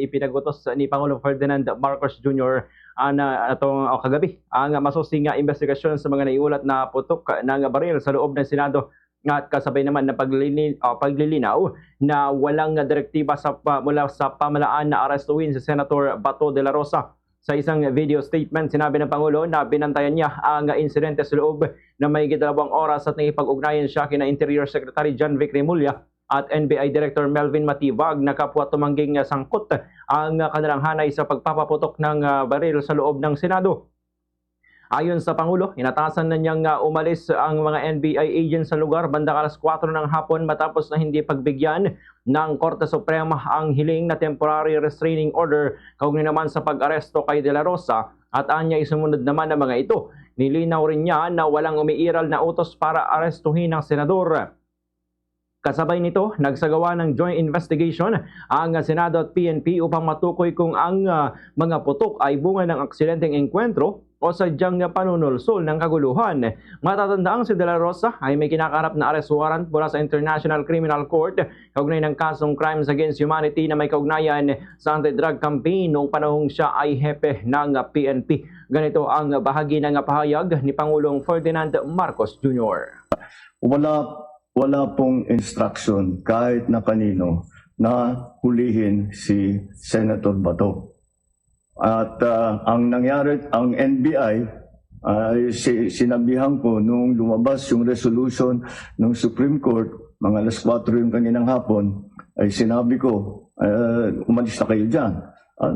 ipinagutos ni Pangulong Ferdinand Marcos Jr. Kagabi ang masusing investigasyon sa mga naiulat na putok ng baril sa loob ng Senado at kasabay naman ng paglilinaw na walang direktiba mula sa pamahalaan na arestuhin si Senator Bato de la Rosa. Sa isang video statement, sinabi ng Pangulo na binantayan niya ang insidente sa loob na mahigit 2 oras at nakipag-ugnayan siya kina Interior Secretary John Vic Remulla at NBI Director Melvin Matibag na kapwa tumangging sangkot ang kanilang hanay sa pagpapaputok ng baril sa loob ng Senado. Ayon sa Pangulo, inatasan na niyang umalis ang mga NBI agents sa lugar bandang alas 4 ng hapon matapos na hindi pagbigyan ng Korte Suprema ang hiling na temporary restraining order kaugnay naman sa pag-aresto kay De La Rosa at anya isumunod naman ng mga ito. Nilinaw rin niya na walang umiiral na utos para arestuhin ang senador. Kasabay nito, nagsagawa ng joint investigation ang Senado at PNP upang matukoy kung ang mga putok ay bunga ng aksidenteng engkwentro o sadyang panunulsol ng kaguluhan. Matatandaang si De La Rosa ay may kinakarap na arrest warrant mula sa International Criminal Court kaugnay ng kasong crimes against humanity na may kaugnayan sa anti-drug campaign noong panahong siya ay hepe ng PNP. Ganito ang bahagi ng pahayag ni Pangulong Ferdinand Marcos Jr. Wala pong instruction kahit na kanino na hulihin si Senator Bato. At ang nangyari, ang NBI, sinabihan ko nung lumabas yung resolution ng Supreme Court, mga alas 4 yung kaninang hapon, ay sinabi ko, umalis na kayo dyan.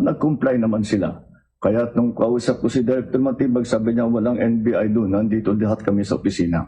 Nag-comply naman sila. Kaya nung kausap ko si Director Matibag, sabi niya walang NBI doon, nandito lahat kami sa opisina.